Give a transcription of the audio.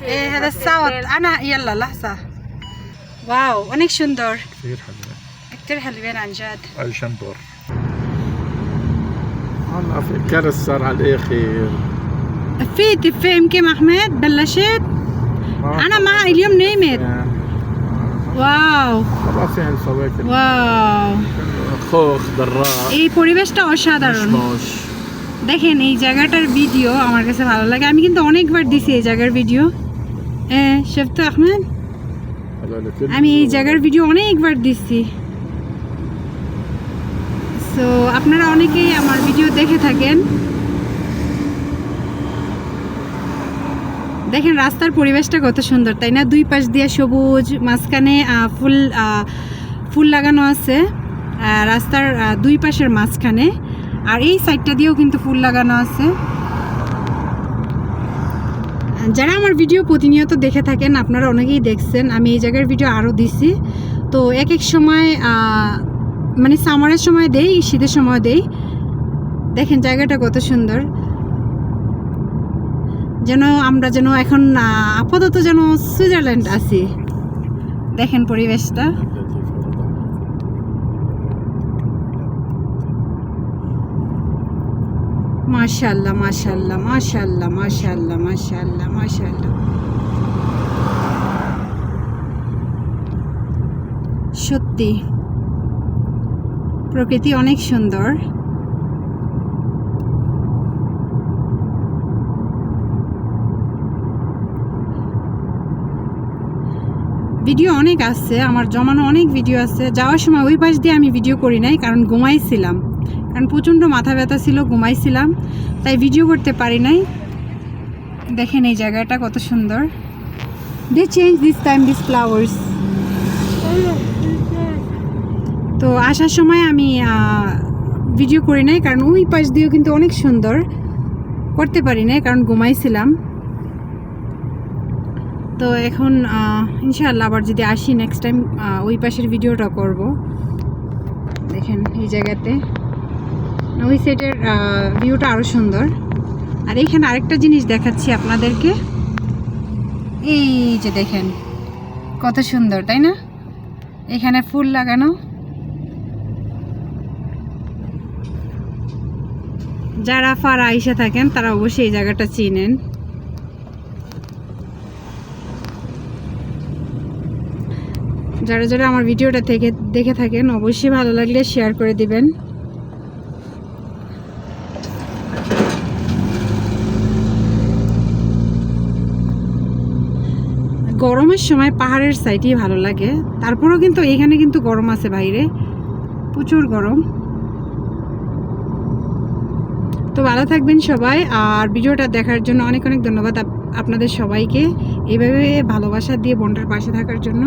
ايه هذا الصوت انا يلا لحظة. واو অনেক সুন্দর كثير حلوة كتير حلوين عن جد. الجندور والله في الكرز صار على الاخر. في تفاهم كيف احمد بلشت انا معها اليوم نامت. واو خلاص يعني الفواكه واو خوخ دراء এই পরিবেশটা অসাধারণ। مشمش দেখেন এই জায়গাটার ভিডিও আমার কাছে ভালো লাগে। আমি কিন্তু অনেকবার দিছি এই জায়গার ভিডিও। شفت احمد আমি এই জায়গার ভিডিও অনেকবার দিছি। সো আপনারা অনেকেই আমার ভিডিও দেখে থাকেন। দেখেন রাস্তার পরিবেশটা কত সুন্দর তাই না? দুই পাশ দিয়ে সবুজ, মাঝখানে ফুল লাগানো আছে রাস্তার দুই পাশের মাঝখানে, আর এই সাইডটা দিয়েও কিন্তু ফুল লাগানো আছে। যারা আমার ভিডিও প্রতিনিয়ত দেখে থাকেন আপনারা অনেকেই দেখছেন আমি এই জায়গার ভিডিও আরও দিছি। তো এক এক সময় মানে সামারের সময় দেই, শীতের সময় দেই। দেখেন জায়গাটা কত সুন্দর, যেন আমরা যেন এখন আপাতত যেন সুইজারল্যান্ড আছি। দেখেন পরিবেশটা মাশাআল্লাহ মাশাআল্লাহ মাশাআল্লাহ মাশাআল্লাহ মাশাআল্লাহ মাশাআল্লাহ। সত্যি প্রকৃতি অনেক সুন্দর। ভিডিও অনেক আছে আমার জমানো, অনেক ভিডিও আছে। যাওয়ার সময় ওই পাশ দিয়ে আমি ভিডিও করি নাই কারণ ঘুমাইছিলাম, কারণ প্রচণ্ড মাথা ব্যথা ছিল, ঘুমাইছিলাম, তাই ভিডিও করতে পারি নাই। দেখেন এই জায়গাটা কত সুন্দর। They change this time this flowers. তো আসার সময় আমি ভিডিও করি নাই কারণ ওই পাশ দিয়েও কিন্তু অনেক সুন্দর, করতে পারি নাই কারণ ঘুমাইছিলাম। তো এখন ইনশাআল্লাহ আবার যদি আসি নেক্সট টাইম ওই পাশের ভিডিওটা করব। দেখেন এই জায়গাতে ওই সাইডের ভিউটা আরও সুন্দর। আর এইখানে আরেকটা জিনিস দেখাচ্ছি আপনাদেরকে, এই যে দেখেন কত সুন্দর তাই না? এখানে ফুল লাগানো। যারা ফারা আইসা থাকেন তারা অবশ্যই এই জায়গাটা চিনেন। যারা যারা আমার ভিডিওটা দেখে থাকেন অবশ্যই ভালো লাগলে শেয়ার করে দিবেন। গরমের সময় পাহাড়ের সাইডই ভালো লাগে, তারপরেও কিন্তু এখানে কিন্তু গরম আছে, বাইরে প্রচুর গরম। তো ভালো থাকবেন সবাই, আর ভিডিওটা দেখার জন্য অনেক অনেক ধন্যবাদ আপনাদের সবাইকে, এইভাবে ভালোবাসা দিয়ে বোনটার পাশে থাকার জন্য।